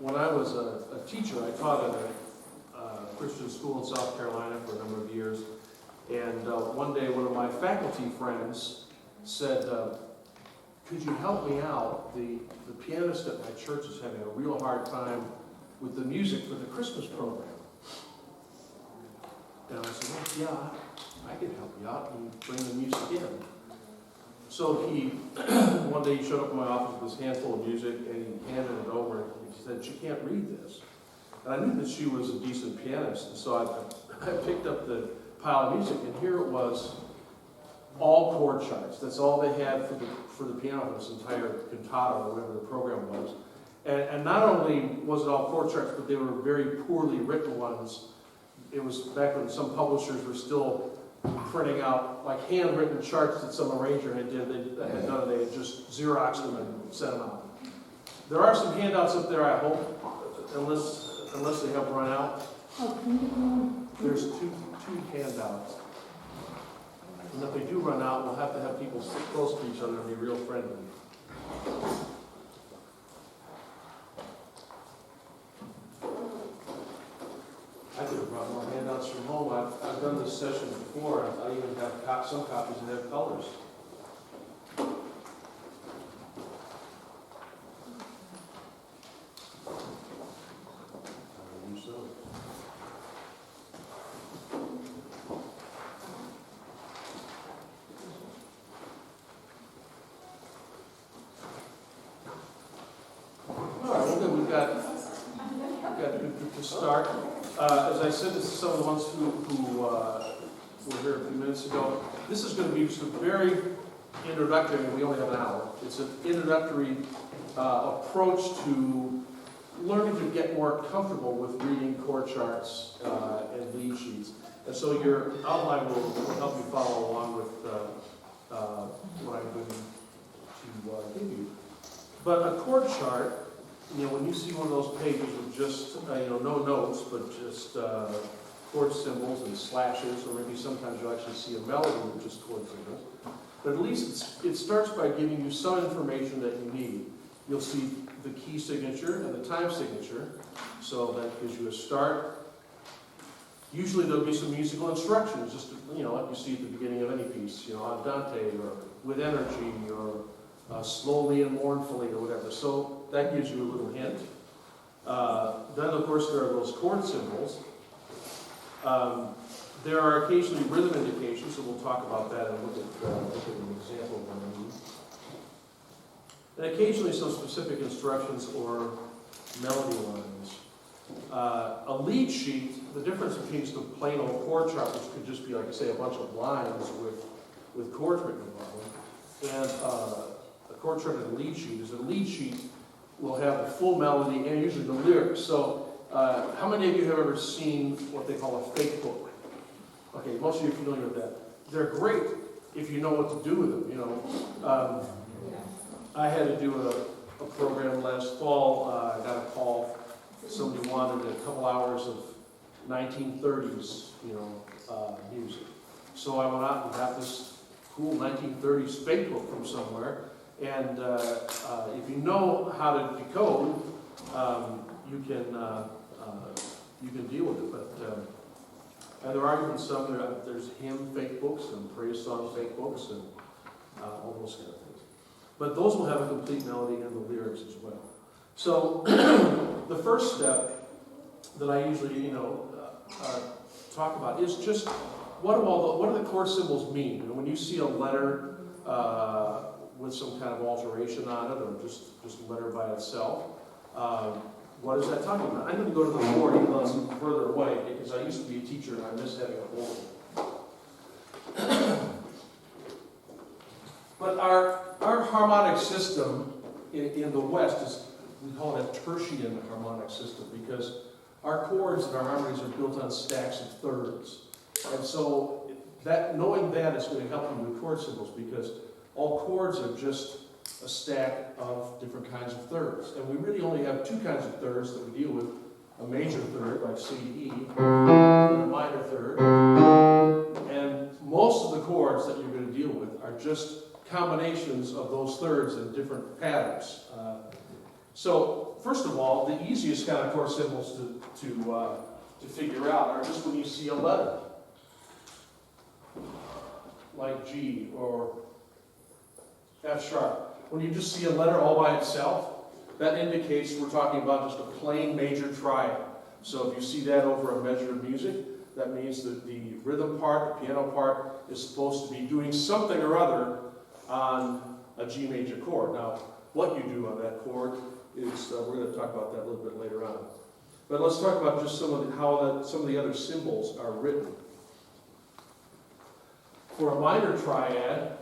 When I was a teacher, I taught at a Christian school in South Carolina for a number of years. And one day, one of my faculty friends said, could you help me out? The pianist at my church is having a real hard time with the music for the Christmas program. And I said, well, yeah, I can help you out and bring the music in. So one day he showed up in my office with this handful of music and he handed it over. He said, she can't read this. And I knew that she was a decent pianist. And so I picked up the pile of music, and here it was, all chord charts. That's all they had for the piano for this entire cantata or whatever the program was. And not only was it all chord charts, but they were very poorly written ones. It was back when some publishers were still printing out like handwritten charts that some arranger had done. They had just Xeroxed them and sent them out. There are some handouts up there, I hope, unless they have run out. There's two handouts. And if they do run out, we'll have to have people sit close to each other and be real friendly. I could have brought more handouts from home. I've done this session before. I even have some copies that have colors. To start, as I said, this is some of the ones who were here a few minutes ago. This is going to be just a very introductory, we only have an hour. It's an introductory approach to learning to get more comfortable with reading chord charts and lead sheets. And so your outline will help you follow along with what I'm going to give you. But a chord chart, when you see one of those pages with just, no notes, but just chord symbols and slashes, or maybe sometimes you'll actually see a melody with just chord symbols. But at least it starts by giving you some information that you need. You'll see the key signature and the time signature, so that gives you a start. Usually there'll be some musical instructions, just like you see at the beginning of any piece, andante, or with energy, or slowly and mournfully, or whatever. So that gives you a little hint. Then, of course, there are those chord symbols. There are occasionally rhythm indications, so we'll talk about that and look at an example of one of these. And occasionally some specific instructions or melody lines. A lead sheet, the difference between just a plain old chord chart, which could just be, like I say, a bunch of lines with chords written above them, and a chord chart and a lead sheet is a lead sheet will have the full melody and usually the lyrics. So how many of you have ever seen what they call a fake book? Okay, most of you are familiar with that. They're great if you know what to do with them, I had to do a program last fall. I got a call. Somebody wanted a couple hours of 1930s, music. So I went out and got this cool 1930s fake book from somewhere. And if you know how to decode, you can deal with it. But and there are even some. There's hymn fake books and praise song fake books and all those kind of things. But those will have a complete melody and the lyrics as well. So the first step that I usually talk about is just what do the chord symbols mean? When you see a letter with some kind of alteration on it, or just a letter by itself, what is that talking about? I'm going to go to the board even though it's further away, because I used to be a teacher and I miss having a board. But our harmonic system in the West we call it a tertiary harmonic system, because Our chords and our harmonies are built on stacks of thirds. And so knowing that is going to help you with chord symbols, because all chords are just a stack of different kinds of thirds. And we really only have two kinds of thirds that we deal with: a major third, like C to E, and a minor third. And most of the chords that you're going to deal with are just combinations of those thirds in different patterns. So, first of all, the easiest kind of chord symbols to figure out are just when you see a letter, like G or F sharp. When you just see a letter all by itself, that indicates we're talking about just a plain major triad. So if you see that over a measure of music, that means that the rhythm part, the piano part, is supposed to be doing something or other on a G major chord. Now, what you do on that chord is, we're going to talk about that a little bit later on. But let's talk about just some of the other symbols are written. For a minor triad,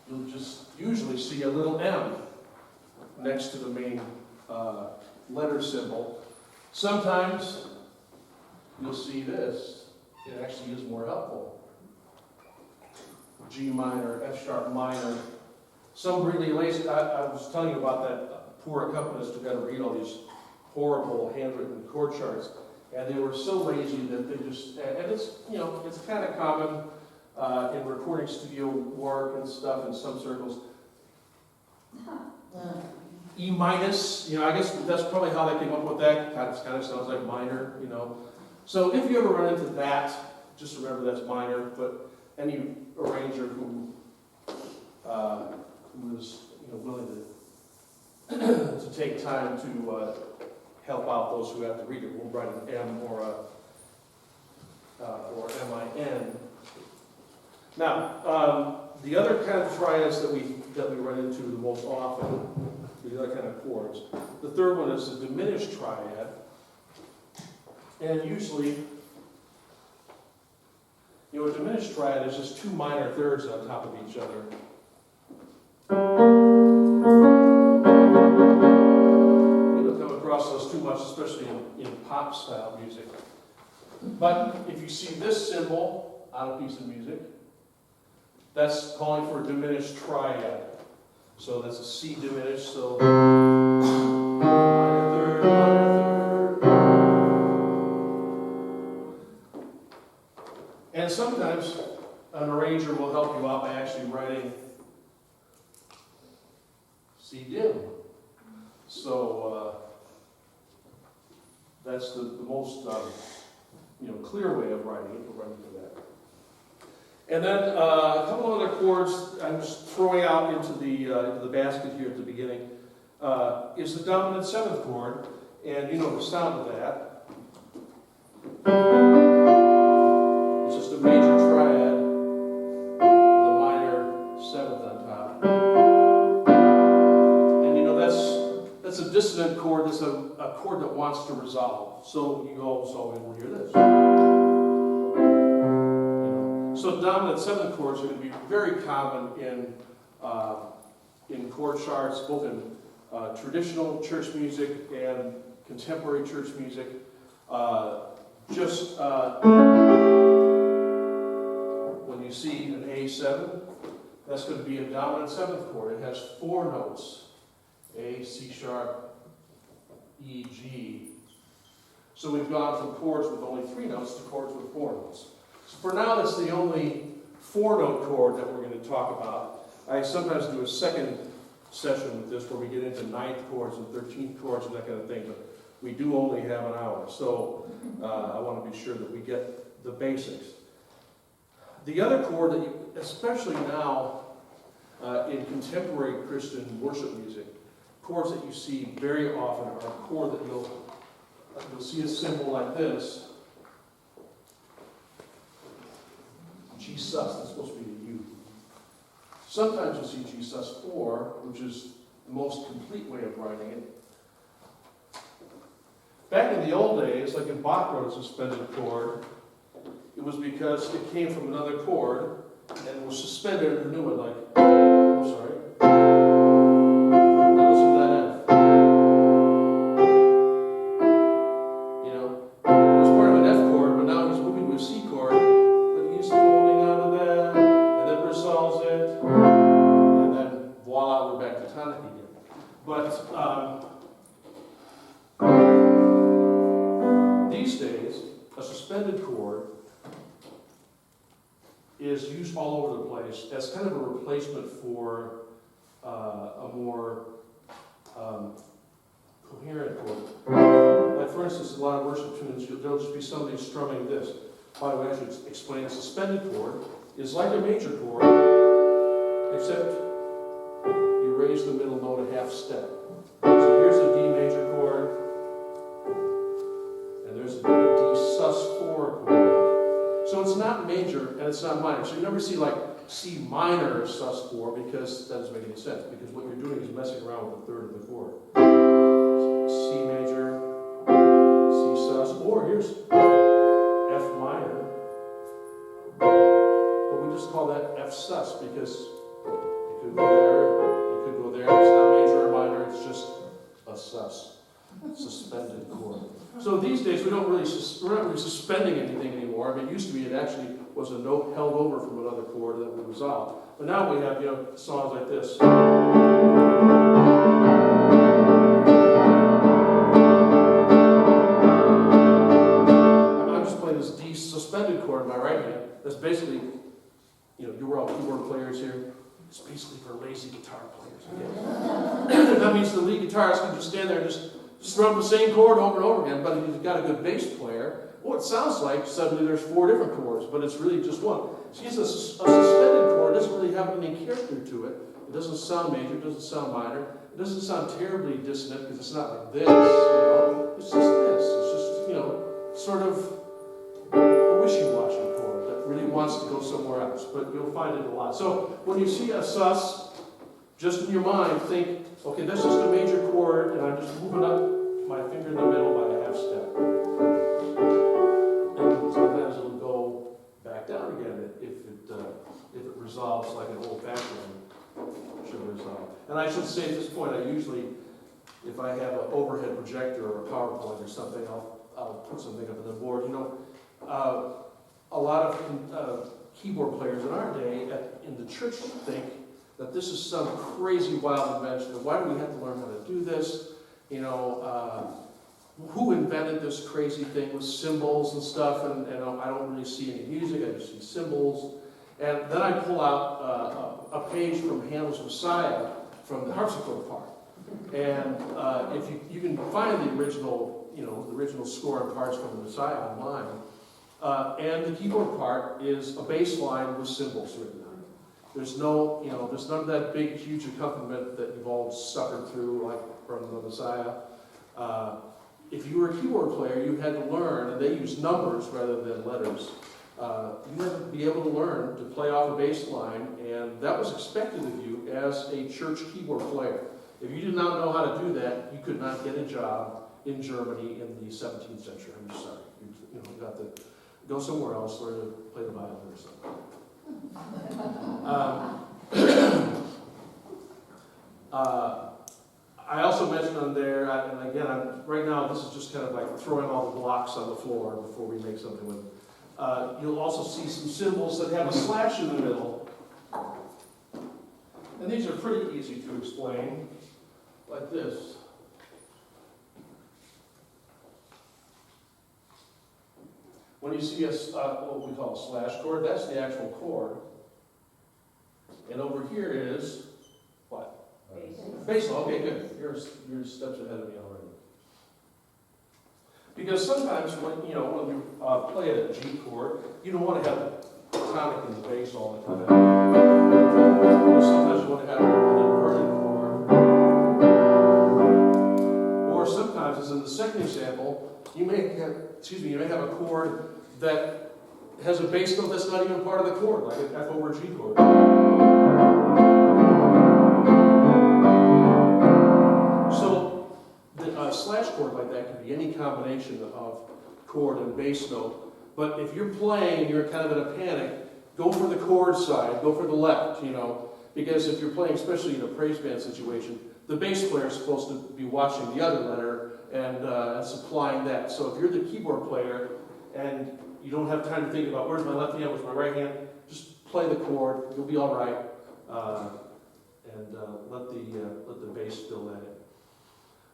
you'll just usually see a little M next to the main letter symbol. Sometimes you'll see this. It actually is more helpful. G minor, F sharp minor. Some really lazy. I was telling you about that poor accompanist who had to read all these horrible handwritten chord charts, and they were so lazy that they just, and it's, you know, it's kind of common in recording studio work and stuff in some circles. E minus, you know, I guess that's probably how they came up with that. Kind of sounds like minor, you know. So if you ever run into that, just remember that's minor. But any arranger who is, you know, willing to take time to help out those who have to read it will write an M or M-I-N. Now, the other kind of triads that we run into the most often, the other kind of chords. The third one is the diminished triad, and usually, you know, a diminished triad is just two minor thirds on top of each other. You don't come across those too much, especially in pop style music. But if you see this symbol on a piece of music, that's calling for a diminished triad. So that's a C diminished, so minor third, minor third. And sometimes an arranger will help you out by actually writing C dim. So that's the most clear way of writing it. We'll run into that. And then a couple of other chords I'm just throwing out into the basket here at the beginning is the dominant seventh chord, and you know the sound of that. It's just a major triad with a minor seventh on top. And you know that's a dissonant chord. That's a chord that wants to resolve. So you also will hear this. So dominant seventh chords are going to be very common in chord charts, both in traditional church music and contemporary church music. When you see an A7, that's going to be a dominant seventh chord. It has four notes: A, C sharp, E, G. So we've gone from chords with only three notes to chords with four notes. For now, that's the only four-note chord that we're going to talk about. I sometimes do a second session with this where we get into ninth chords and 13th chords and that kind of thing, but we do only have an hour, so I want to be sure that we get the basics. The other chord that you, especially now in contemporary Christian worship music, chords that you see very often are a chord that you'll see a symbol like this. G sus, that's supposed to be the U. Sometimes you'll see G sus 4, which is the most complete way of writing it. Back in the old days, like in Bach wrote a suspended chord, it was because it came from another chord and was suspended in a new one, like, oh, sorry. Now listen to that end. while we're back to tonic again. But these days, a suspended chord is used all over the place as kind of a replacement for a more coherent chord. Like for instance, a lot of worship tunes, there'll just be somebody strumming this. By the way, I should explain, a suspended chord is like a major chord, except you raise the middle note a half step. So here's a D major chord, and there's a D sus4 chord. So it's not major and it's not minor. So you never see like C minor sus4 because that doesn't make any sense, because what you're doing is messing around with a third of the chord. C major, C sus, or here's F minor, but we just call that F sus because it could go there, it could go there. It's not major or minor, it's just a sus, suspended chord. So these days we're not really suspending anything anymore. I mean, it used to be it actually was a note held over from another chord that would resolve. But now we have, songs like this. I'm just playing this D suspended chord in my right hand. That's basically, you're all keyboard players here. It's basically for lazy guitar players. Okay? That means the lead guitarist can just stand there and just strum the same chord over and over again, but if you've got a good bass player, well, it sounds like suddenly there's 4 different chords, but it's really just one. See, a suspended chord doesn't really have any character to it. It doesn't sound major, it doesn't sound minor, it doesn't sound terribly dissonant because it's not like this, It's just this. It's just, sort of a wishy-washy chord that really wants to go somewhere else, but you'll find it a lot. So when you see a sus, just in your mind, think, okay, that's just a major chord, and I'm just moving up my finger in the middle by a half step. And sometimes it'll go back down again if it resolves like an old-fashioned should resolve. And I should say at this point, I usually, if I have an overhead projector or a PowerPoint or something, I'll put something up on the board. A lot of keyboard players in our day in the church think that this is some crazy wild invention. Why do we have to learn how to do this? Who invented this crazy thing with cymbals and stuff? And I don't really see any music, I just see cymbals. And then I pull out a page from Handel's Messiah from the harpsichord part. And if you can find the original score and parts from the Messiah online. And the keyboard part is a bass line with cymbals written on it. There's there's none of that big, huge accompaniment that you've all suffered through, like from the Messiah. If you were a keyboard player, you had to learn, and they use numbers rather than letters. You had to be able to learn to play off a bass line, and that was expected of you as a church keyboard player. If you did not know how to do that, you could not get a job in Germany in the 17th century. I'm just sorry. You got to go somewhere else, learn to play the violin or something. I also mentioned on there, and again, right now this is just kind of like throwing all the blocks on the floor before we make something with it. You'll also see some cymbals that have a slash in the middle. And these are pretty easy to explain, like this. When you see what we call a slash chord, that's the actual chord. And over here is what? Bass. Okay, good. You're steps ahead of me already. Because sometimes when you play a G chord, you don't want to have a tonic in the bass all the time. Sometimes you want to have an inverted chord. Or sometimes, as in the second example, you may have a chord that has a bass note that's not even part of the chord, like an F over G chord. So a slash chord like that can be any combination of chord and bass note. But if you're playing, you're kind of in a panic, go for the chord side, go for the left, because if you're playing, especially in a praise band situation, the bass player is supposed to be watching the other letter and supplying that. So if you're the keyboard player and you don't have time to think about where's my left hand, where's my right hand, just play the chord, you'll be all right. and let the bass fill that in.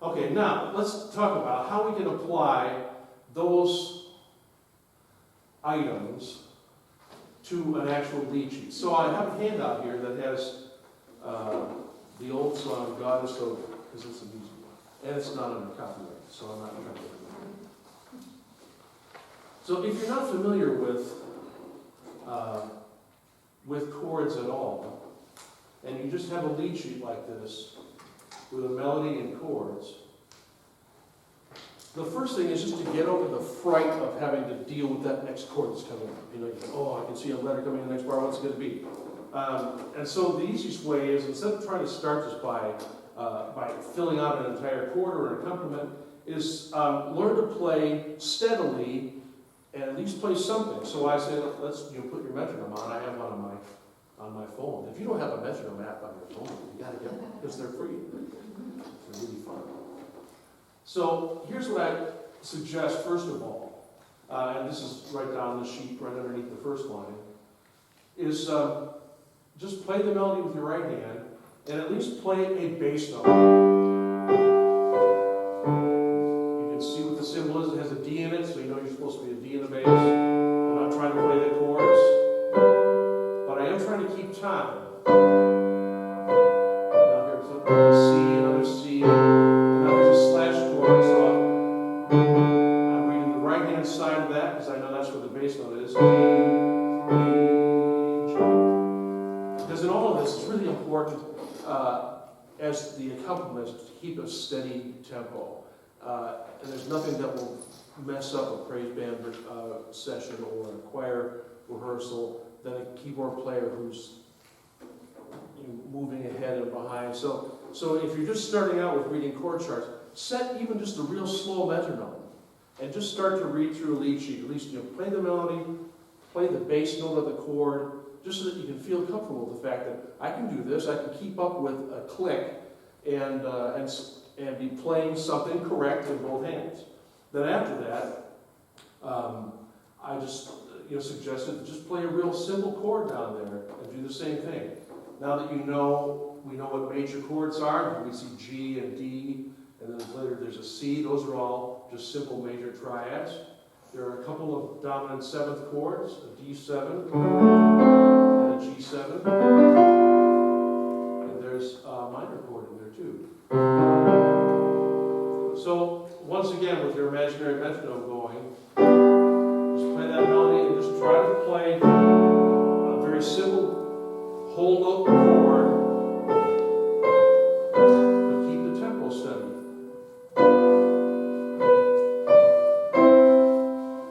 Okay, now let's talk about how we can apply those items to an actual lead sheet. So I have a handout here that has the old song, God is so, because it's an easy one. And it's not under copyright, so I'm not trying to. So if you're not familiar with chords at all, and you just have a lead sheet like this with a melody and chords, the first thing is just to get over the fright of having to deal with that next chord that's coming up. You know, you think, oh, I can see a letter coming in the next bar, what's it going to be? And so the easiest way is, instead of trying to start this by filling out an entire chord or an accompaniment, is learn to play steadily and at least play something. So I say, let's put your metronome on. I have one on my phone. If you don't have a metronome app on your phone, you got to get one because they're free. They're really fun. So here's what I suggest first of all, and this is right down the sheet, right underneath the first line, is just play the melody with your right hand and at least play a bass note. You can see what the symbol is. It has a D in it, so you know you're supposed to be a D in the bass. I'm not trying to play the chords, but I am trying to keep time. Now here's a C, another C, and now there's a slash chord, so I'm reading the right hand side of that because I know that's where the bass note is. Because in all of this, it's really important as the accompaniment to keep a steady tempo. And there's nothing that will mess up a praise band session or a choir rehearsal than a keyboard player who's moving ahead and behind. So if you're just starting out with reading chord charts, set even just a real slow metronome and just start to read through a lead sheet. At least play the melody, play the bass note of the chord, just so that you can feel comfortable with the fact that I can do this, I can keep up with a click and be playing something correct in both hands. Then after that, I just suggested just play a real simple chord down there and do the same thing. Now that we know what major chords are, we see G and D, and then later there's a C. Those are all just simple major triads. There are a couple of dominant seventh chords, a D7 and a G7, and there's a minor chord in there too. So once again, with your imaginary metronome going, just play that melody and just try to play a very simple whole note chord, but keep the tempo steady.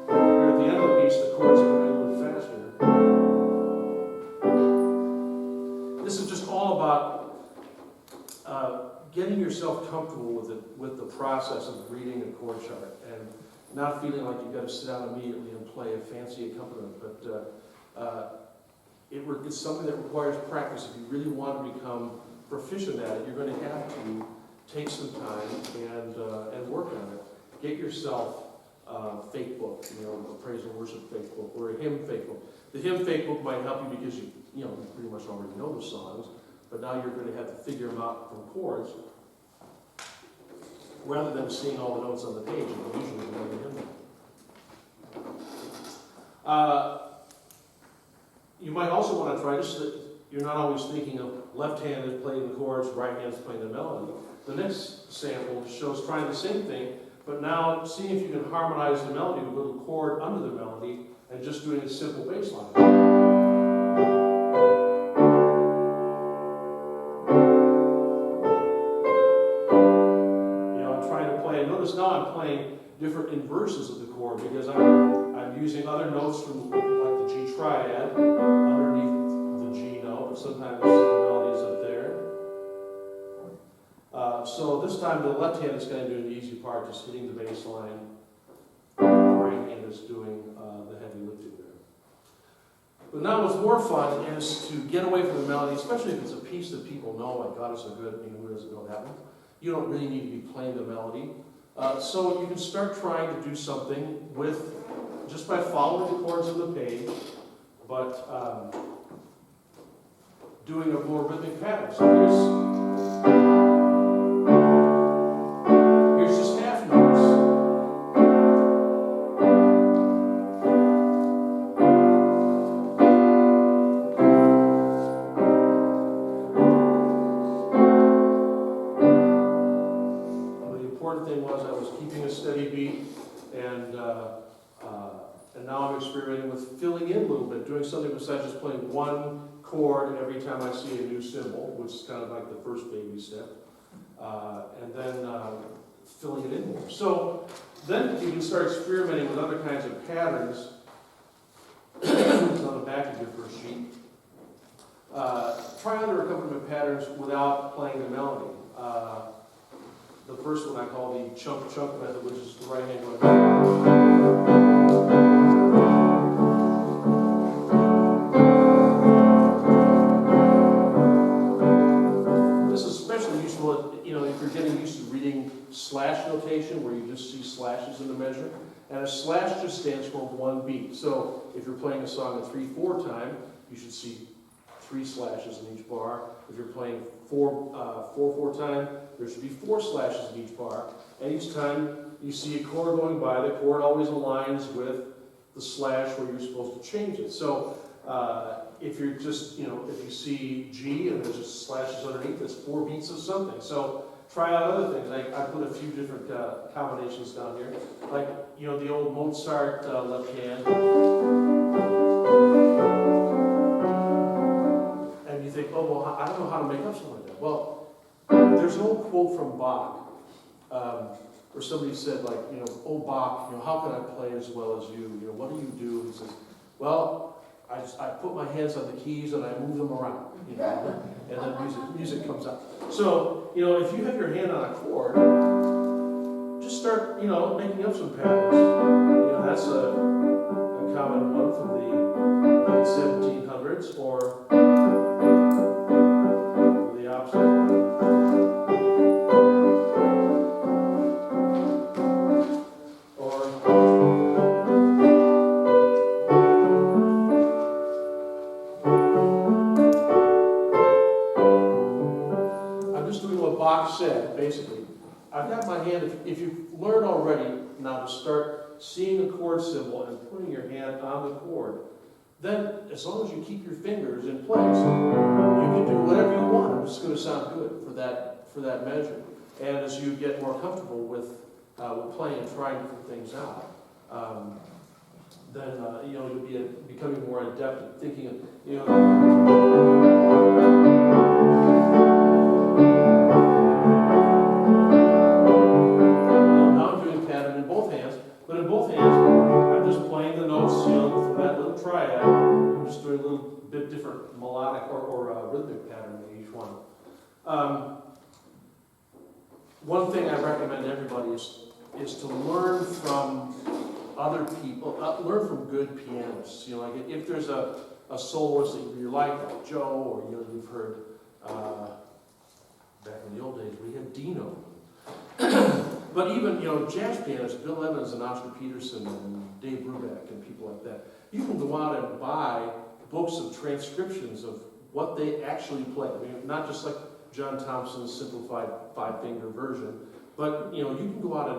Here at the end of the piece, the chords are going a little faster. This is just all about getting yourself comfortable with the process of reading a chord chart and not feeling like you've got to sit down immediately and play a fancy accompaniment. But it's something that requires practice. If you really want to become proficient at it, you're going to have to take some time and work on it. Get yourself a fake book, a praise and worship fake book, or a hymn fake book. The hymn fake book might help you because you pretty much already know the songs, but now you're going to have to figure them out from chords rather than seeing all the notes on the page and usually know the hymn. You might also want to try, just so that you're not always thinking of left hand is playing the chords, right hand is playing the melody. The next sample shows trying the same thing, but now seeing if you can harmonize the melody with a little chord under the melody and just doing a simple bass line. Notice now I'm playing different inverses of the chord because I'm using other notes from like the G triad underneath the G note, but sometimes the melody's up there. So this time the left hand is going to do the easy part, just hitting the bass line. The right hand is doing the heavy lifting there. But now what's more fun is to get away from the melody, especially if it's a piece that people know, like God is so good, who doesn't know that one? You don't really need to be playing the melody. So you can start trying to do something just by following the chords on the page, but doing a more rhythmic pattern. So here's just half notes. But the important thing was I was keeping a steady beat, and now I'm experimenting with filling in a little bit, doing something besides just playing one chord every time I see a new symbol, which is kind of like the first baby step, and then filling it in more. So then you can start experimenting with other kinds of patterns. It's on the back of your first sheet. Try other accompaniment patterns without playing the melody. The first one I call the Chump method, which is the right hand going. If you're getting used to reading slash notation, where you just see slashes in the measure, and a slash just stands for one beat. So if you're playing a song at 3/4 time, you should see 3 slashes in each bar. If you're playing 4/4 time, there should be 4 slashes in each bar. And each time you see a chord going by, the chord always aligns with the slash where you're supposed to change it. So if you're just, if you see G and there's just slashes underneath, it's 4 beats of something. So try out other things. I put a few different combinations down here. Like, the old Mozart left hand. And you think, oh, well, I don't know how to make up something like that. Well, there's an old quote from Bach, where somebody said, like, oh, Bach, how can I play as well as you? What do you do? He says, well, I put my hands on the keys and I move them around, and then music comes out. So, if you have your hand on a chord, just start, making up some patterns. That's a common one from the late 1700s, or the opposite. Said, basically, I've got my hand, if you've learned already now to start seeing the chord symbol and putting your hand on the chord, then as long as you keep your fingers in place, you can do whatever you want. It's going to sound good for that measure. And as you get more comfortable with playing and trying different things out, then you'll be becoming more adept at thinking of, But in both hands, I'm just playing the notes, from that little triad. I'm just doing a little bit different melodic or rhythmic pattern in each one. One thing I recommend to everybody is to learn from other people, learn from good pianists. Like if there's a soloist that you like Joe, or you've heard back in the old days, we had Dino. But even, jazz pianists, Bill Evans and Oscar Peterson and Dave Brubeck and people like that, you can go out and buy books of transcriptions of what they actually play. I mean, not just like John Thompson's simplified 5-finger version, but, you can go out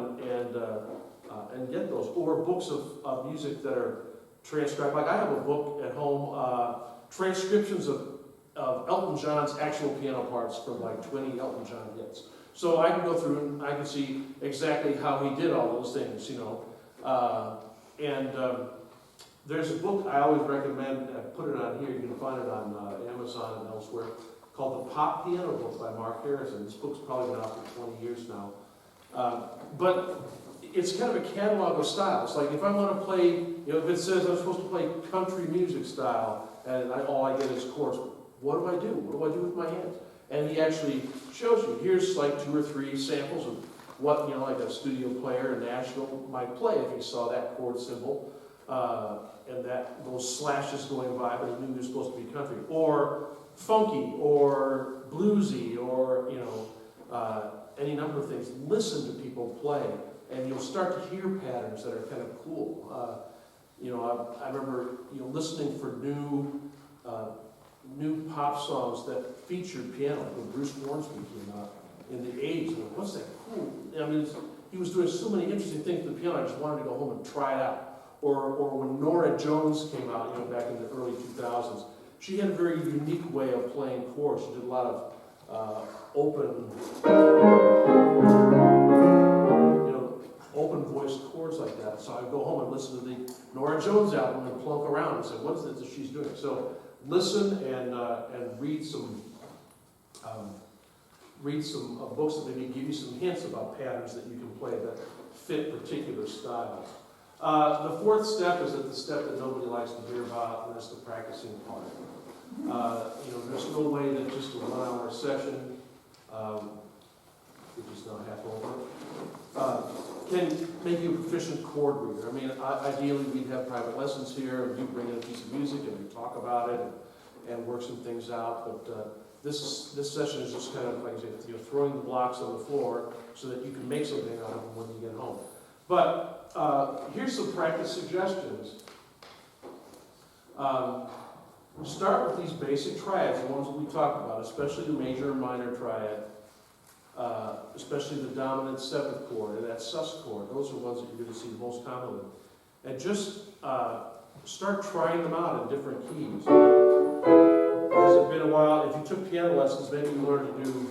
and get those. Or books of music that are transcribed. Like I have a book at home, transcriptions of Elton John's actual piano parts from like 20 Elton John hits. So I can go through and I can see exactly how he did all those things, there's a book I always recommend, I put it on here, you can find it on Amazon and elsewhere, called The Pop Piano Book by Mark Harrison. This book's probably been out for 20 years now. But it's kind of a catalog of styles. Like if I want to play, if it says I'm supposed to play country music style, and all I get is chords, what do I do? What do I do with my hands? And he actually shows you, here's like 2 or 3 samples of what, like a studio player in Nashville might play if he saw that chord symbol, and those slashes going by, but he knew he was supposed to be country. Or funky, or bluesy, or, any number of things. Listen to people play, and you'll start to hear patterns that are kind of cool. I remember, listening for new new pop songs that featured piano, like when Bruce Hornsby came out in the 80s. And what's that cool? I mean, he was doing so many interesting things with the piano, I just wanted to go home and try it out. Or when Nora Jones came out, back in the early 2000s, she had a very unique way of playing chords. She did a lot of open voiced chords like that. So I'd go home and listen to the Nora Jones album and plunk around and say, what's it that she's doing? So listen and read some books that maybe give you some hints about patterns that you can play that fit particular styles. The fourth step is the step that nobody likes to hear about, and that's the practicing part. There's no way that just a 1 hour session, which is now half over, can make you a proficient chord reader. I mean, ideally we'd have private lessons here, and you bring in a piece of music and we talk about it and work some things out. But this session is just kind of, like I said, throwing the blocks on the floor so that you can make something out of them when you get home. But here's some practice suggestions. Start with these basic triads, the ones that we talked about, especially the major and minor triad, especially the dominant 7th chord and that sus chord. Those are ones that you're going to see the most commonly. And just start trying them out in different keys. Has it been a while? If you took piano lessons, maybe you learned to do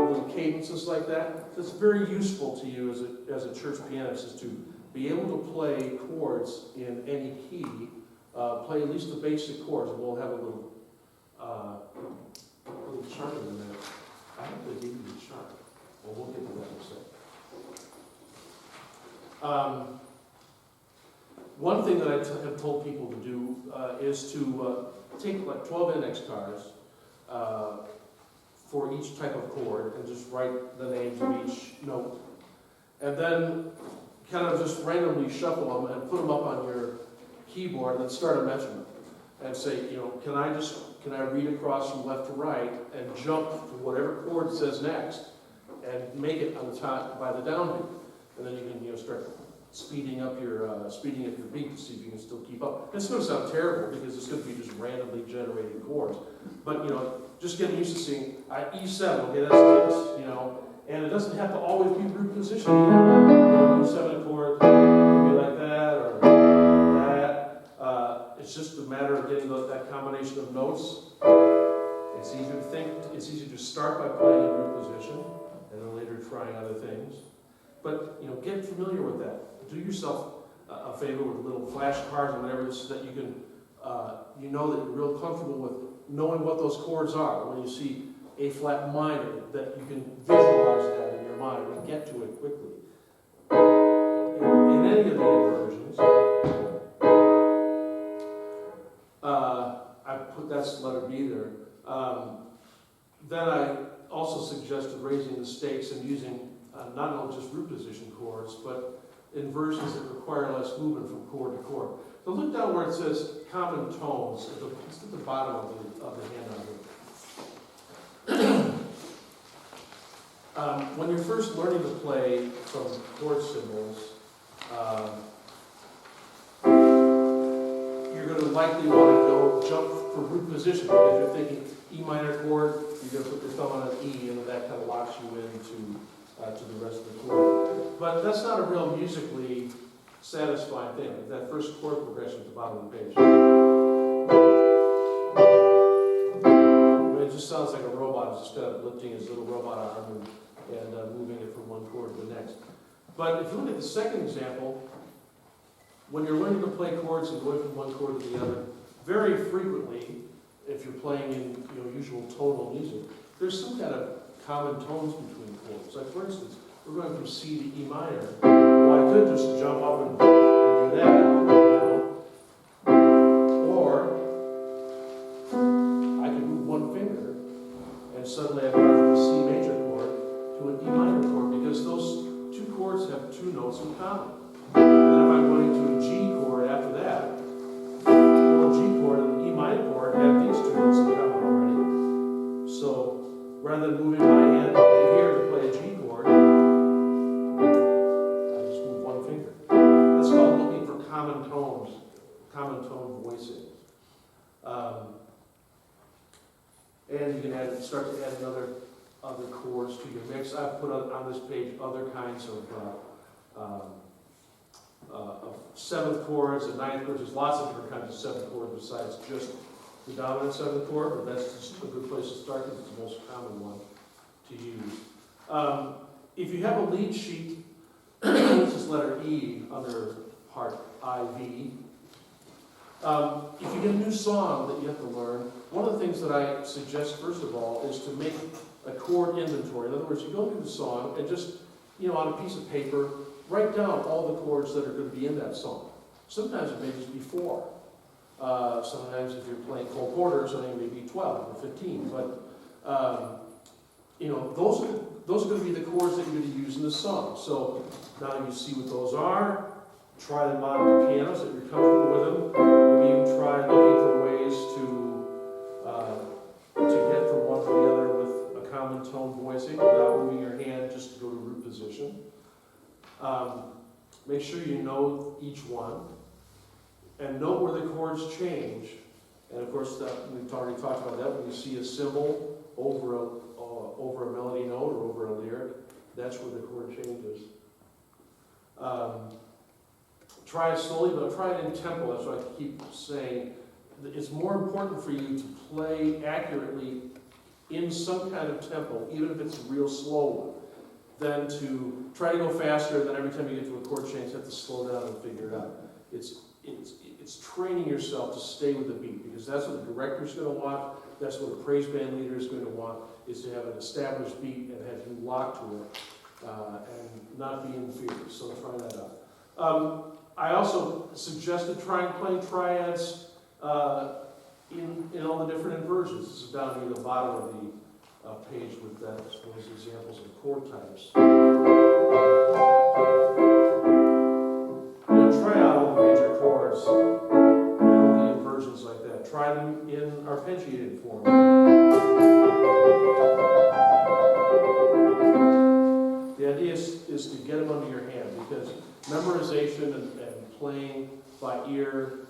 little cadences like that. That's very useful to you as a church pianist, is to be able to play chords in any key, play at least the basic chords, and we'll have a little chart in a minute. I hope they gave you the chart. Well, we'll get to that in a second. One thing that I have told people to do is to take like 12 index cards for each type of chord and just write the names of each note. And then kind of just randomly shuffle them and put them up on your keyboard and then start a measurement. And say, can I read across from left to right and jump to whatever chord says next and make it on the top by the downbeat. And then you can start speeding up your beat to see if you can still keep up. It's going to sound terrible because it's going to be just randomly generated chords. But just getting used to seeing E7, okay, that's this, and it doesn't have to always be root position. E7 chord can be like that or that. It's just a matter of getting that combination of notes. It's easier to start by playing in root position and then later trying other things. But get familiar with that. Do yourself a favor with little flashcards and whatever, so that you can, that you're real comfortable with knowing what those chords are. When you see A flat minor, that you can visualize that in your mind and get to it quickly. In any of the inversions, that's letter B there. Then I also suggested raising the stakes and using not only just root position chords, but inversions that require less movement from chord to chord. So look down where it says common tones. It's at the bottom of the handout here. When you're first learning to play some chord symbols, you're going to likely want to jump for root position, because you're thinking E minor chord, you're going to put your thumb on an E, and that kind of locks you into to the rest of the chord. But that's not a real musically satisfying thing. Like that first chord progression at the bottom of the page. It just sounds like a robot. It's just kind of lifting his little robot arm and moving it from one chord to the next. But if you look at the second example, when you're learning to play chords and going from one chord to the other, very frequently, if you're playing in usual tonal music, there's some kind of common tones between chords. Like for instance, we're going from C to E minor. Well, I could just jump up and do that, or I could move one finger and suddenly I've gone from a C major chord to an E minor chord, because those two chords have two notes in common. And then if I'm going to a G chord after that, well, a G chord and an E minor chord have these two notes in common already. So rather than moving my hand up to here to play a G chord, I just move one finger. That's called looking for common tones. common tone voicing. And you can start to add other chords to your mix. I've put on this page other kinds of seventh chords and ninth chords. There's lots of different kinds of seventh chords besides just the dominant seventh chord, but that's just a good place to start because it's the most common one to use. If you have a lead sheet, this is letter E under part IV. If you get a new song that you have to learn, one of the things that I suggest first of all is to make a chord inventory. In other words, you go through the song and just, on a piece of paper, write down all the chords that are going to be in that song. Sometimes it may just be 4. Sometimes if you're playing Cole Porters, I think it may be 12 or 15. But, those are going to be the chords that you're going to use in the song. So now you see what those are. Try them on the pianos if you're comfortable with them. Maybe even try looking for ways to get from one to the other with a common tone voicing without moving your hand just to go to root position. Make sure you know each one. And note where the chords change. And of course, we've already talked about that. When you see a symbol over a melody note or over a lyric, that's where the chord changes. Try it slowly, but try it in tempo. That's what I keep saying. It's more important for you to play accurately in some kind of tempo, even if it's a real slow one, than to try to go faster, and then every time you get to a chord change, you have to slow down and figure it out. It's training yourself to stay with the beat, because that's what the director's going to want, that's what a praise band leader is going to want, is to have an established beat and have you locked to it, and not be in fear. So try that out. I also suggested trying playing triads in all the different inversions. This is down near the bottom of the page with those examples of chord types. Try out all the major chords, all the inversions like that. Try them in arpeggiated form. The idea is to get them under your hand, because memorization and playing by ear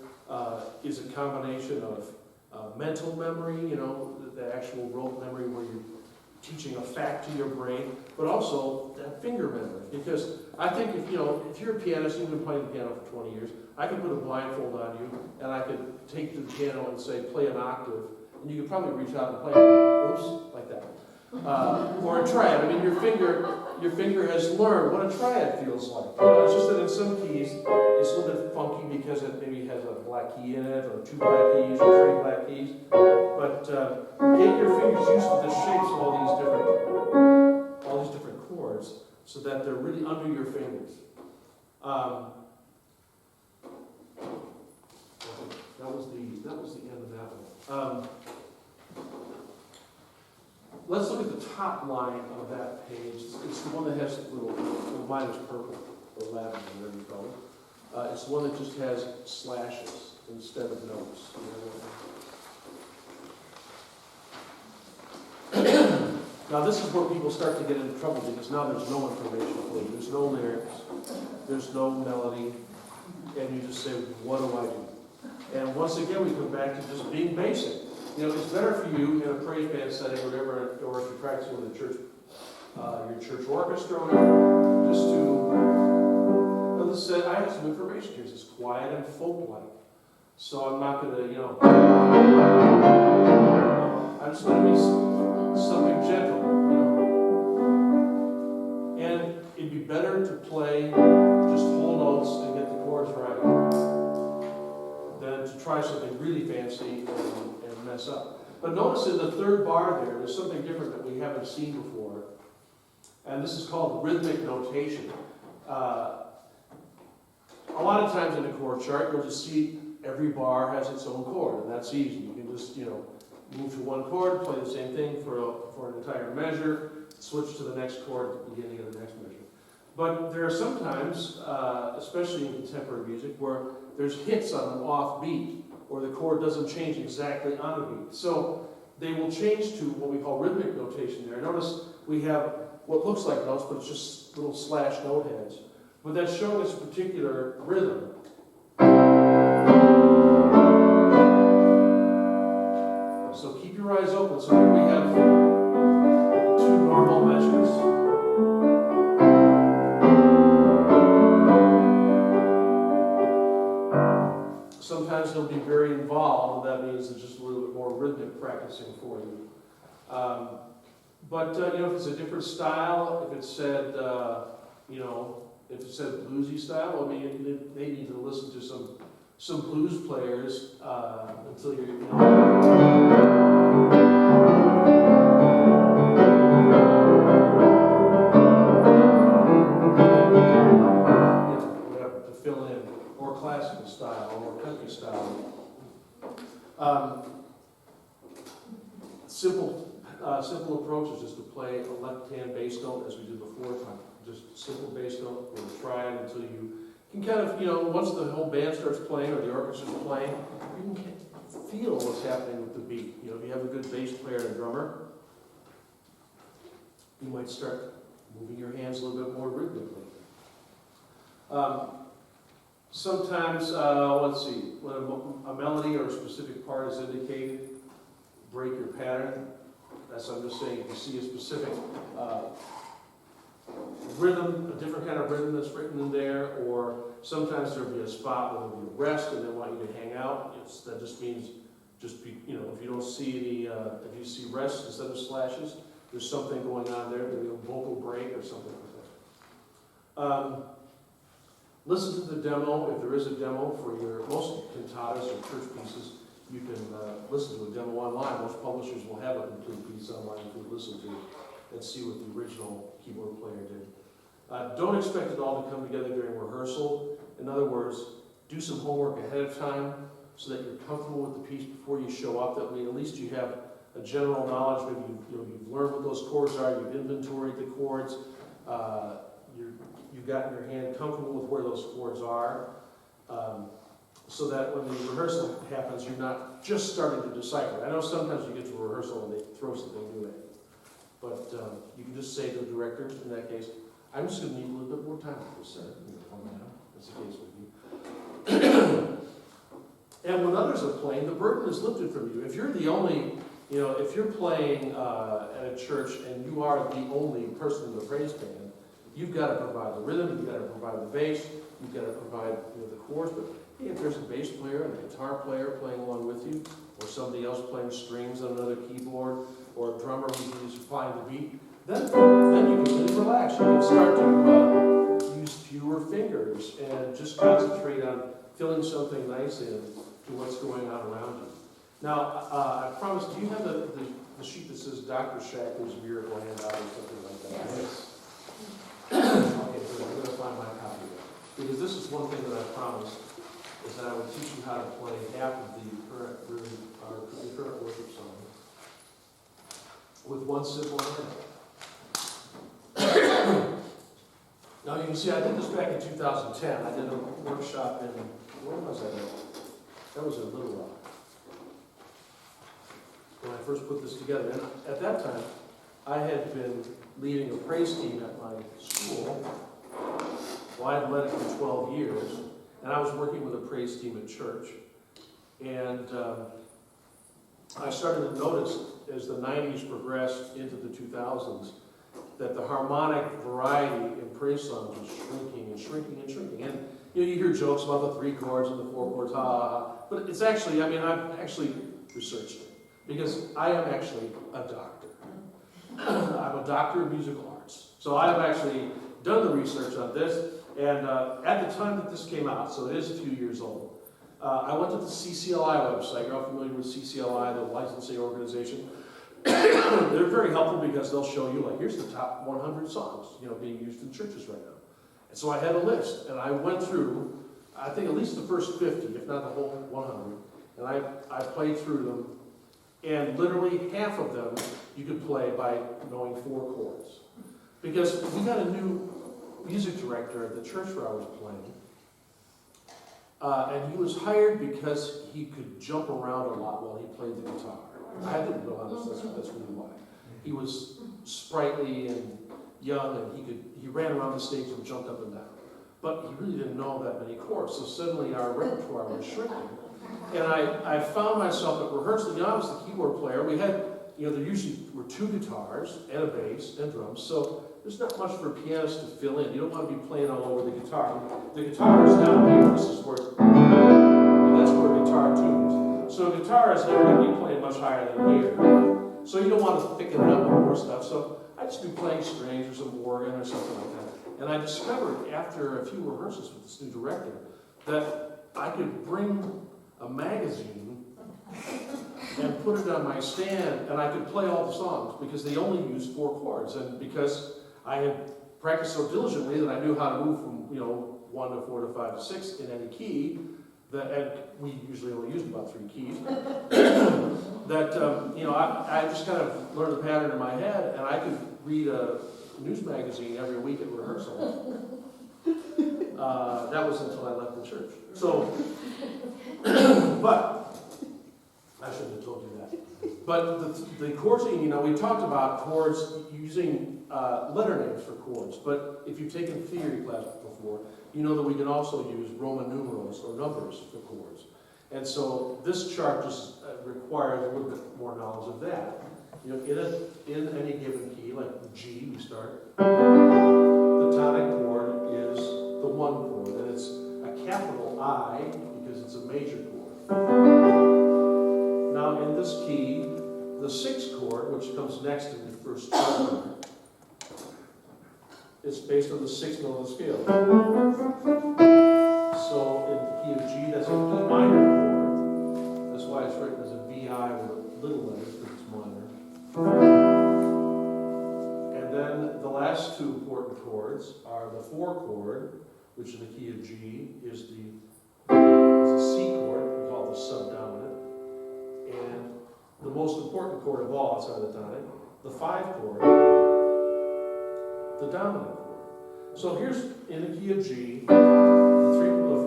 is a combination of mental memory, the actual rote memory where you're teaching a fact to your brain, but also that finger memory. Because I think if you're a pianist, you've been playing the piano for 20 years, I could put a blindfold on you and I could take to the piano and say, play an octave, and you could probably reach out and play, oops, like that. Or a triad. I mean, your finger has learned what a triad feels like. It's just that in some keys, it's a little bit funky because it maybe has a black key in it, or 2 black keys, or 3 black keys. But get your fingers used to the shapes of all these different chords, so that they're really under your fingers. That was the end of that one. Let's look at the top line of that page. It's the one that has mine is purple, or lavender, whatever you call it. It's the one that just has slashes instead of notes. Now this is where people start to get into trouble, because now there's no information for you. There's no lyrics, there's no melody, and you just say, what do I do? And once again, we come back to just being basic. It's better for you in a praise band setting or whatever, or if you're practicing with your church orchestra, or whatever, just to, let's say, I have some information here. It's quiet and folk-like. So I'm not going to, I'm just going to be something gentle, And it'd be better to play just whole notes and get the chords right than to try something really fancy and mess up. But notice in the third bar there's something different that we haven't seen before. And this is called rhythmic notation. A lot of times in the chord chart, you'll just see every bar has its own chord, and that's easy. You can just, move to one chord, play the same thing for an entire measure, switch to the next chord at the beginning of the next measure. But there are sometimes, especially in contemporary music, where there's hits on an off beat, or the chord doesn't change exactly on the beat. So they will change to what we call rhythmic notation there. Notice we have what looks like notes, but it's just little slash note heads. But that's showing us a particular rhythm. rhythmic practicing for you. But if it's a different style, if it said, if it said bluesy style, well, maybe they need to listen to some blues players until you're, whatever, to fill in, or classical style, or country style. Simple approach is just to play a left-hand bass note as we did before. Just simple bass note. We'll try it until you can kind of, once the whole band starts playing or the orchestra's playing, you can feel what's happening with the beat. If you have a good bass player and drummer, you might start moving your hands a little bit more rhythmically. Sometimes, let's see, when a melody or a specific part is indicated, break your pattern. That's what I'm just saying. If you see a specific rhythm, a different kind of rhythm that's written in there, or sometimes there'll be a spot where there'll be a rest and they want you to hang out. That just means, if you don't see if you see rest instead of slashes, there's something going on there, maybe a vocal break or something like that. Listen to the demo, if there is a demo for most cantatas or church pieces. You can listen to a demo online. Most publishers will have a complete piece online you can listen to and see what the original keyboard player did. Don't expect it all to come together during rehearsal. In other words, do some homework ahead of time so that you're comfortable with the piece before you show up. That way, at least you have a general knowledge. Maybe you've learned what those chords are. You've inventoried the chords. You've gotten your hand comfortable with where those chords are. So that when the rehearsal happens, you're not just starting to decipher. I know sometimes you get to a rehearsal and they throw something new at you. But you can just say to the director, in that case, I'm just going to need a little bit more time with this, sir. That's the case with you. And when others are playing, the burden is lifted from you. If you're the only, if you're playing at a church and you are the only person in the praise band, you've got to provide the rhythm, you've got to provide the bass, you've got to provide the chords. But hey, if there's a bass player and a guitar player playing along with you, or somebody else playing strings on another keyboard, or a drummer who's supplying the beat, then you can really relax. You can start to use fewer fingers and just concentrate on filling something nice in to what's going on around you. Now, I promise, do you have the sheet that says Dr. Shackley's Miracle Handout or something like that? Yes. Okay, good. I'm going to find my copy of it. Because this is one thing that I promised, is that I would teach you how to play half of the current worship song with one simple handout. Now you can see I did this back in 2010. I did a workshop in, where was I at? That was in Little Rock. When I first put this together. And at that time, I had been leading a praise team at my school. Well, I had led it for 12 years. And I was working with a praise team at church. And I started to notice as the 90s progressed into the 2000s that the harmonic variety in praise songs was shrinking and shrinking and shrinking. And you hear jokes about the 3 chords and the 4 chords, ha ha ha. But it's actually, I've actually researched it because I am actually a doctor. I'm a doctor of musical arts. So I have actually done the research on this. And at the time that this came out, so it is a few years old, I went to the CCLI website. You're all familiar with CCLI, the licensing organization. They're very helpful because they'll show you, like, here's the top 100 songs, being used in churches right now. And so I had a list, and I went through, I think at least the first 50, if not the whole 100, and I played through them, and literally half of them you could play by knowing 4 chords. Because we got a new music director at the church where I was playing, and he was hired because he could jump around a lot while he played the guitar. I didn't realize that's really why. He was sprightly and young, and he ran around the stage and jumped up and down. But he really didn't know that many chords, so suddenly our repertoire was shrinking. And I found myself at rehearsal, I was the keyboard player. We had, there usually were 2 guitars and a bass and drums, so there's not much for pianists to fill in. You don't want to be playing all over the guitar. The guitar is down here, this is where, and that's where guitar tunes. So a guitar is never going to be playing much higher than here. So you don't want to thicken it up with more stuff. So I'd just be playing strings or some organ or something like that. And I discovered after a few rehearsals with this new director that I could bring a magazine and put it on my stand, and I could play all the songs because they only use 4 chords. And because I had practiced so diligently that I knew how to move from 1 to 4 to 5 to 6 in any key, and we usually only use about 3 keys, that I just kind of learned the pattern in my head, and I could read a news magazine every week at rehearsal. That was until I left the church. So, but I shouldn't have told you that. But the chording, we talked about chords using letter names for chords. But if you've taken theory class before, you know that we can also use Roman numerals or numbers for chords. And so this chart just requires a little bit more knowledge of that. In any given key, like G, we start. The tonic chord is the 1 chord, and it's a capital I because it's a major chord. Now in this key, the 6th chord, which comes next in the first chord, it's based on the 6th note of the scale. So in the key of G, that's a E minor chord. That's why it's written as a VI with little letters, because it's minor. And then the last 2 important chords are the 4 chord, which in the key of G is a C chord, we call it the subdominant. And the most important chord of all outside the tonic, the 5 chord, the dominant chord. So here's in the key of G, the 4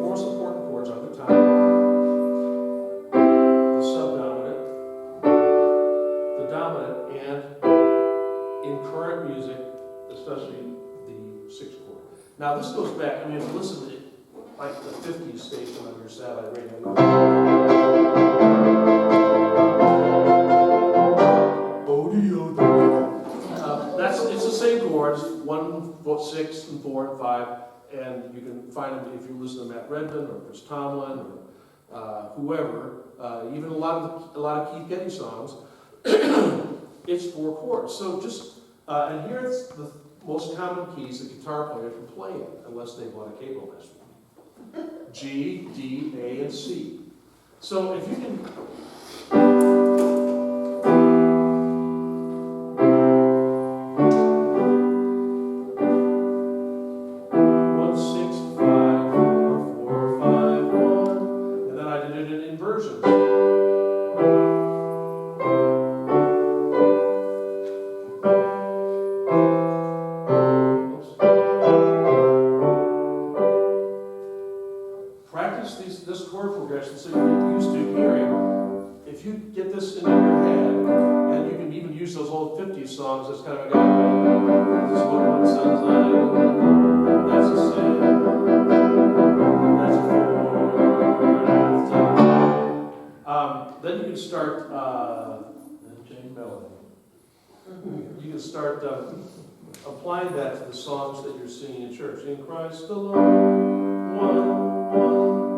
most important chords are the tonic, the subdominant, the dominant, and in current music, especially the 6th chord. Now this goes back, if you listen to like the 50s station on your satellite radio. It's the same chords, 1, 6, and 4, and 5, and you can find them if you listen to Matt Redman or Chris Tomlin or whoever. Even a lot of Keith Getty songs, it's 4 chords. So just and here it's the most common keys the guitar player can play in, unless they bought a cable instrument. G, D, A, and C. So if you can. This chord progression so you get used to hearing. If you get this into your head, and you can even use those old 50s songs, that's kind of a this is what one sounds like, that's a C, that's a 4, that's a. Then you can start change melody. You can start applying that to the songs that you're singing in church. In Christ alone, 1, 1.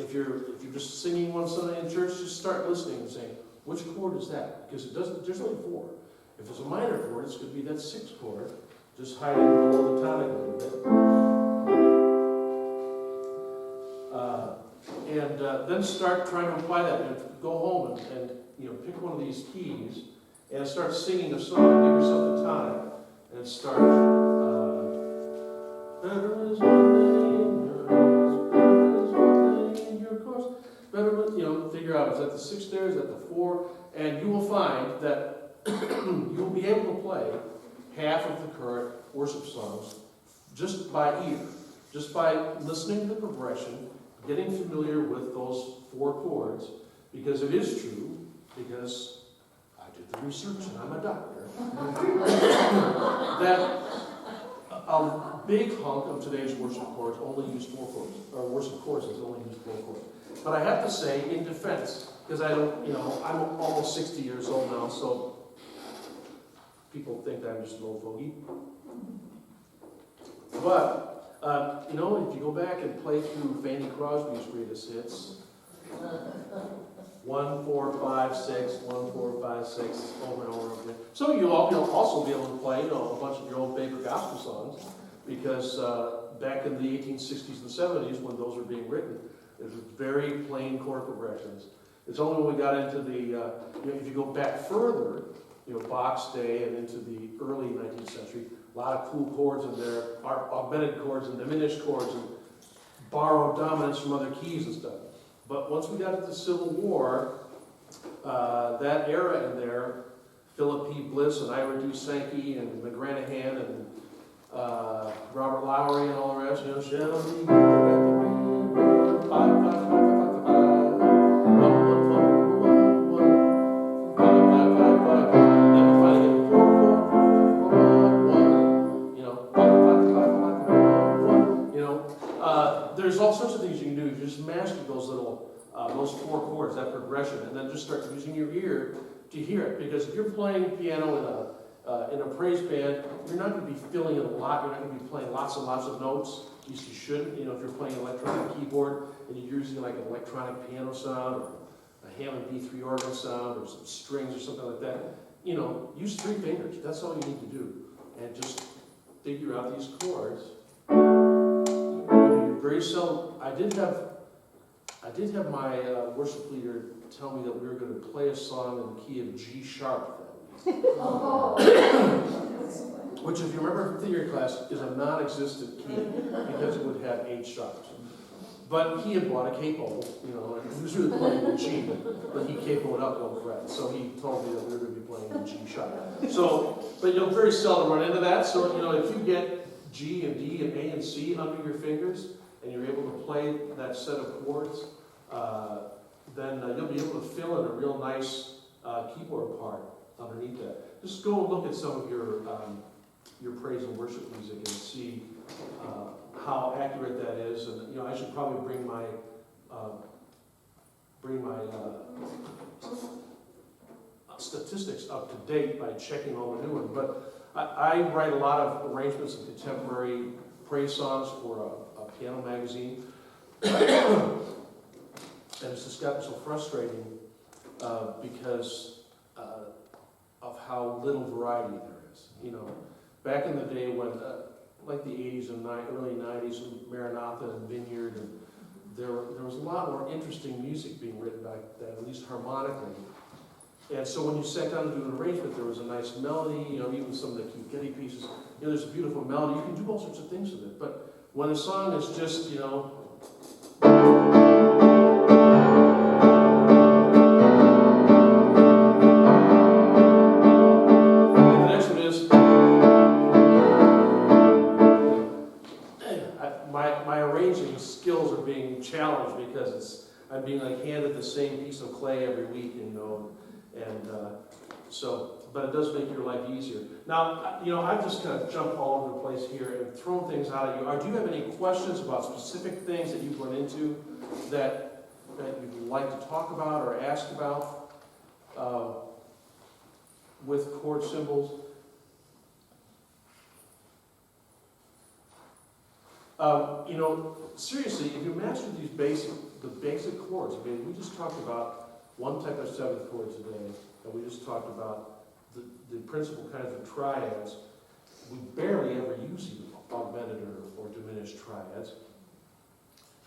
If you're just singing one Sunday in church, just start listening and saying, which chord is that? Because there's only 4. If it's a minor chord, it's going to be that 6th chord, just hiding below the tonic a little bit. And then start trying to apply that, and go home and pick one of these keys and start singing a song. Give yourself a tonic and start. Better is one thing in your course. Better, figure out, is that the 6th there, is that the 4? And you will find that you will be able to play half of the current worship songs just by ear, just by listening to the progression, getting familiar with those 4 chords, because it is true, because I did the research, and I'm a doctor, that a big hunk of today's worship chords only use 4 chords, or worship choruses only use 4 chords. But I have to say, in defense, because I don't, I'm almost 60 years old now, so people think I'm just an old fogey. But, if you go back and play through Fanny Crosby's greatest hits, 1, 4, 5, 6, 1, 4, 5, 6, over and over again. Some of you all, you'll also be able to play, a bunch of your old favorite gospel songs, because back in the 1860s and 70s, when those were being written, it was very plain chord progressions. It's only when we got into the, if you go back further, Bach's day and into the early 19th century, a lot of cool chords in there, augmented chords and diminished chords, and borrowed dominance from other keys and stuff. But once we got into the Civil War, that era in there, Philip P. Bliss and Ira Du Sankey and McGranahan and Robert Lowry and all the rest, shall we go back to there's all sorts of things you can do. You just master those little, those 4 chords, that progression, and then just start using your ear to hear it. Because if you're playing piano in a praise band, you're not going to be filling in a lot. You're not going to be playing lots and lots of notes. At least you shouldn't. If you're playing an electronic keyboard and you're using like an electronic piano sound or a Hammond B3 organ sound or some strings or something like that, use 3 fingers. That's all you need to do, and just figure out these chords. Very seldom. I did have my worship leader tell me that we were going to play a song in the key of G sharp that week. Which, if you remember from theory class, is a non-existent key because it would have 8 sharps. But he had bought a capo, and he was really playing in G, but he capoed up 1 fret. So he told me that we were going to be playing in G sharp. So, but you'll very seldom run into that. So, if you get G and D and A and C under your fingers, and you're able to play that set of chords, then you'll be able to fill in a real nice keyboard part underneath that. Just go and look at some of your praise and worship music and see how accurate that is. And I should probably bring my statistics up to date by checking all the new ones. But I write a lot of arrangements of contemporary praise songs for a piano magazine, and it's just gotten so frustrating because of how little variety there is. Back in the day when, like the 80s and early 90s, and Maranatha and Vineyard, and there was a lot more interesting music being written back then, at least harmonically. And so when you sat down to do an arrangement, there was a nice melody, even some of the Keith Getty pieces, there's a beautiful melody. You can do all sorts of things with it. But when a song is just, the next one is, my arranging skills are being challenged because I'm being handed the same piece of clay every week, but it does make your life easier. Now, I've just kind of jumped all over the place here and thrown things out at you. Do you have any questions about specific things that you've run into that you'd like to talk about or ask about with chord symbols? Seriously, if you master the basic chords, we just talked about 1 type of 7th chord today, and we just talked about the principal kinds of triads. We barely ever use even augmented or diminished triads.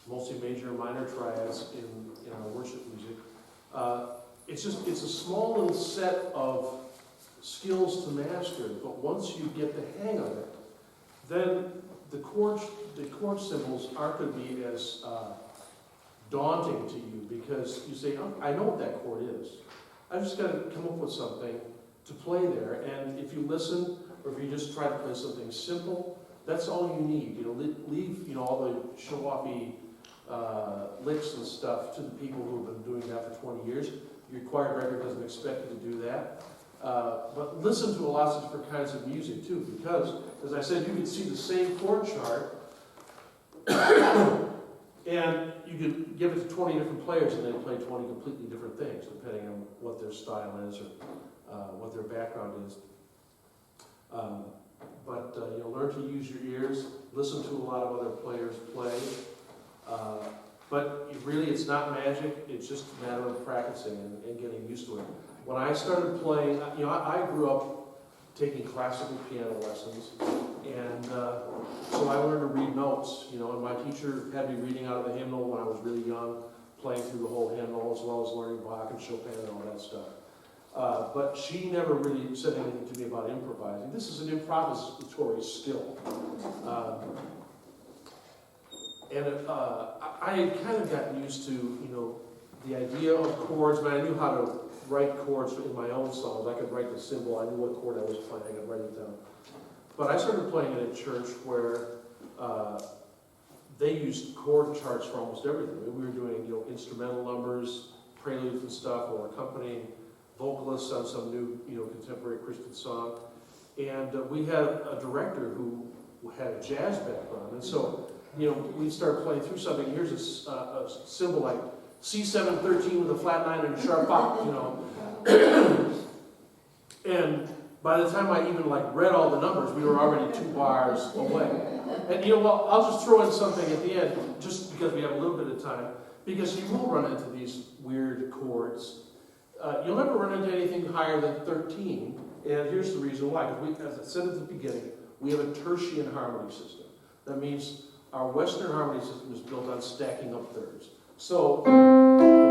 Mostly major and minor triads in our worship music. It's a small little set of skills to master, but once you get the hang of it, then the chord symbols aren't going to be as daunting to you, because you say, oh, I know what that chord is. I've just got to come up with something to play there, and if you listen, or if you just try to play something simple, that's all you need. Leave all the show-offy licks and stuff to the people who have been doing that for 20 years. Your choir director doesn't expect you to do that. But listen to lots of different kinds of music too, because, as I said, you can see the same chord chart, and you could give it to 20 different players and they play 20 completely different things, depending on what their style is or what their background is. Learn to use your ears, listen to a lot of other players play. But really, it's not magic, it's just a matter of practicing and getting used to it. When I started playing, I grew up taking classical piano lessons, and so I learned to read notes, and my teacher had me reading out of the hymnal when I was really young, playing through the whole hymnal, as well as learning Bach and Chopin and all that stuff. But she never really said anything to me about improvising. This is an improvisatory skill. I had kind of gotten used to, the idea of chords, but I knew how to write chords in my own songs. I could write the symbol, I knew what chord I was playing, I could write it down. But I started playing in a church where they used chord charts for almost everything. We were doing, instrumental numbers, preludes and stuff, or accompanying vocalists on some new, contemporary Christian song. And we had a director who had a jazz background, and so we'd start playing through something. Here's a symbol like C713 with a flat 9 and a sharp 5, And by the time I even read all the numbers, we were already 2 bars away. And I'll just throw in something at the end, just because we have a little bit of time, because you will run into these weird chords. You'll never run into anything higher than 13, and here's the reason why. Because as I said at the beginning, we have a tertiary harmony system. That means our Western harmony system is built on stacking up thirds. So, if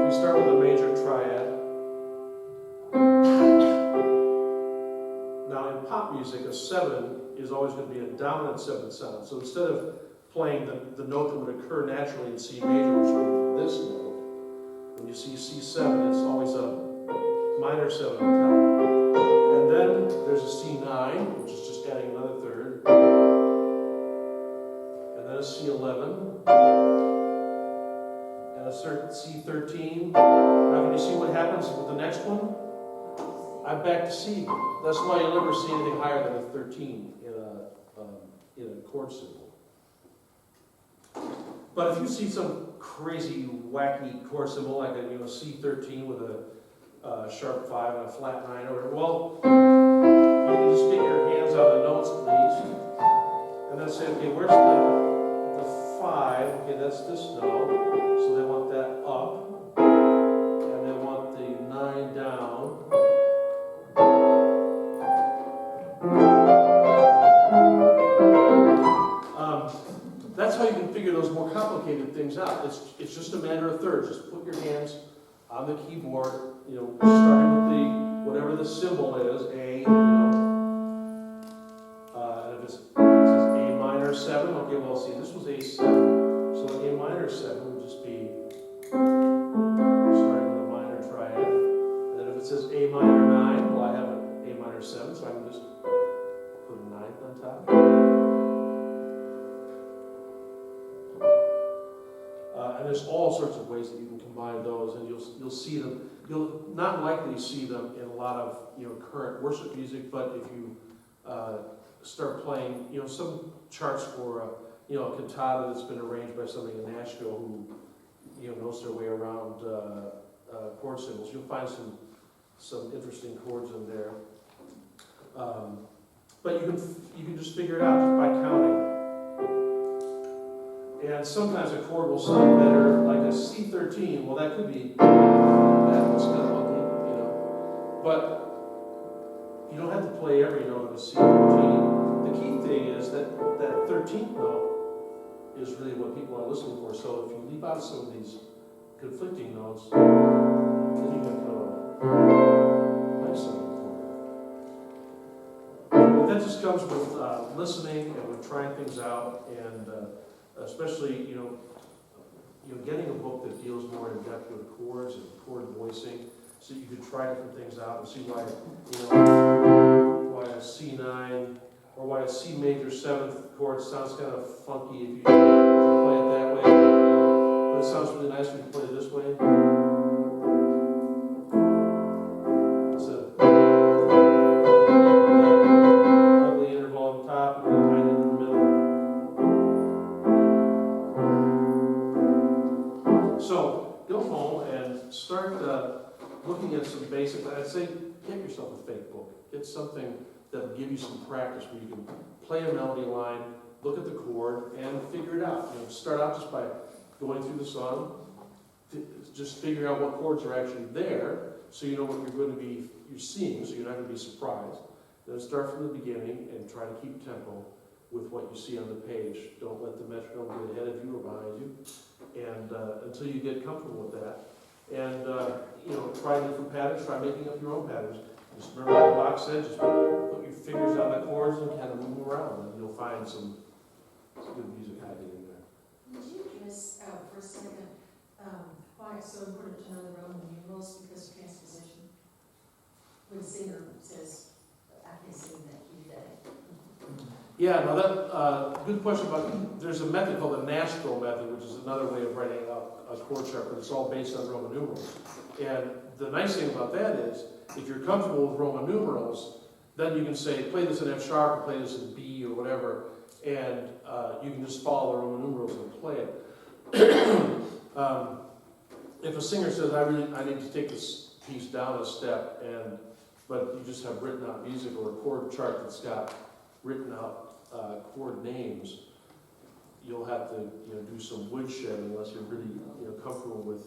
we start with a major triad, now in pop music, a 7 is always going to be a dominant 7 sound. So instead of playing the note that would occur naturally in C major, which would be this note, when you see C7, it's always a minor 7 on top. And then there's a C9, which is just adding another third. And then a C11. And a certain C13. Now can you see what happens with the next one? I'm back to C again. That's why you'll never see anything higher than a 13 in a chord symbol. But if you see some crazy, wacky chord symbol like a C13 with a sharp 5 and a flat 9, or you can just get your hands on the notes at least, and then say, okay, where's the 5? Okay, that's this note, so they want that up, and they want the 9 down. That's how you can figure those more complicated things out. It's just a matter of thirds. Just put your hands on the keyboard, starting with whatever the symbol is, A, and if it says A minor 7, okay, well, see, this was A7, so A minor 7 would just be starting with a minor triad. And then if it says A minor 9, well, I have an A minor 7, so I can just put a 9th on top. And there's all sorts of ways that you can combine those, and you'll see them. You'll not likely see them in a lot of current worship music, but if you start playing some charts for a cantata that's been arranged by somebody in Nashville who knows their way around chord symbols, you'll find some interesting chords in there. But you can just figure it out just by counting. And sometimes a chord will sound better, like a C13. Well, that could be that was kind of ugly, But you don't have to play every note of a C13. The key thing is that 13th note is really what people are listening for. So if you leave out some of these conflicting notes, then you have a nice sounding chord. But that just comes with listening and with trying things out, and especially, getting a book that deals more in depth with chords and chord voicing, so you can try different things out and see why a C9 or why a C major 7th chord sounds kind of funky if you play it that way. But it sounds really nice when you play it this way. It's a So go home and start looking at some basics. I'd say get yourself a fake book. Get something that will give you some practice where you can play a melody line, look at the chord, and figure it out. You know, start out just by going through the song, just figuring out what chords are actually there, so you know what you're seeing, so you're not going to be surprised. Then start from the beginning and try to keep tempo with what you see on the page. Don't let the metronome get ahead of you or behind you, and until you get comfortable with that. And you know, try different patterns. Try making up your own patterns. Just remember what the box said. Just put your fingers on the chords and kind of move them around, and you'll find some good music hiding in there. Would you address for a second why it's so important to know the Roman numerals because of transposition? When a singer says, "I can't sing that key today." Yeah, now that good question about. There's a method called the Nashville method, which is another way of writing a chord chart, but it's all based on Roman numerals. And the nice thing about that is, if you're comfortable with Roman numerals, then you can say, play this in F sharp, or play this in B, or whatever, and you can just follow the Roman numerals and play it. If a singer says, I need to take this piece down a step, but you just have written out music or a chord chart that's got written out chord names, you'll have to do some woodshedding unless you're really comfortable with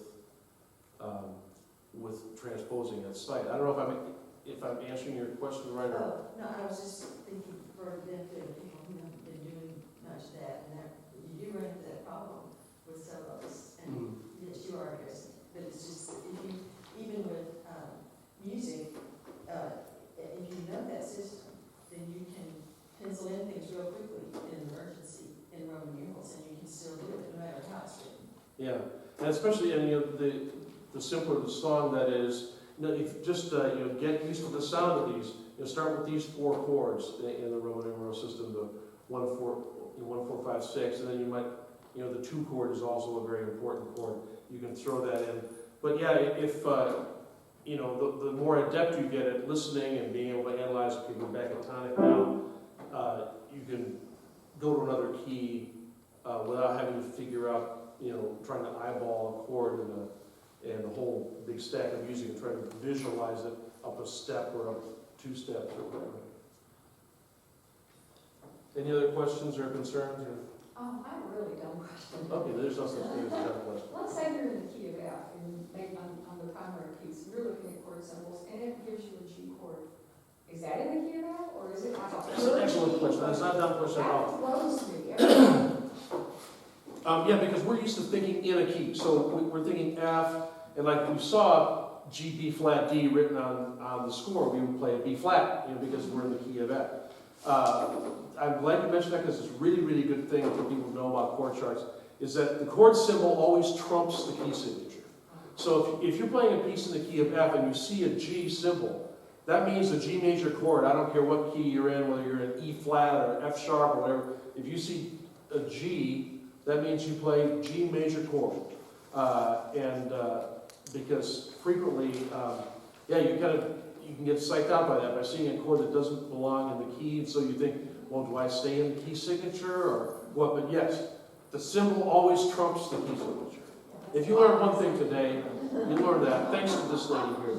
transposing at sight. I don't know if I'm answering your question right or. Oh, no, I was just thinking for the benefit of people who haven't been doing much of that, and that you do run into that problem with solos, and yes, you are addressing it, but it's just that if you, even with music, if you know that system, then you can pencil in things real quickly in an emergency in Roman numerals, and you can still do it no matter how it's written. Yeah, and especially the simpler the song that is, if you just get used to the sound of these. Start with these 4 chords in the Roman numeral system, the 1, 4, 5, 6, and then you might, the 2 chord is also a very important chord. You can throw that in. But yeah, if the more adept you get at listening and being able to analyze, okay, we're back at tonic now, you can go to another key without having to figure out, trying to eyeball a chord and a whole big stack of music and trying to visualize it up a step or up 2 steps or whatever. Any other questions or concerns? I have a really dumb question. Okay, there's no such thing as a dumb question. Let's say you're in the key of F, and maybe on the primary piece, you're looking at chord symbols, and it gives you a G chord. Is that in the key of F, or is it like a... That's an excellent question. That's not a dumb question at all. That blows me every time. Yeah, because we're used to thinking in a key. So we're thinking F, and like we saw G, B flat, D written on the score, we would play a B flat, because we're in the key of F. I'm glad you mentioned that because it's a really, really good thing for people to know about chord charts, is that the chord symbol always trumps the key signature. So if you're playing a piece in the key of F and you see a G symbol, that means a G major chord. I don't care what key you're in, whether you're in E flat or F sharp or whatever. If you see a G, that means you play G major chord. Because frequently, you can get psyched out by that, by seeing a chord that doesn't belong in the key, and so you think, well, do I stay in the key signature or what? But yes, the symbol always trumps the key signature. If you learn one thing today, you learn that. Thanks to this lady here.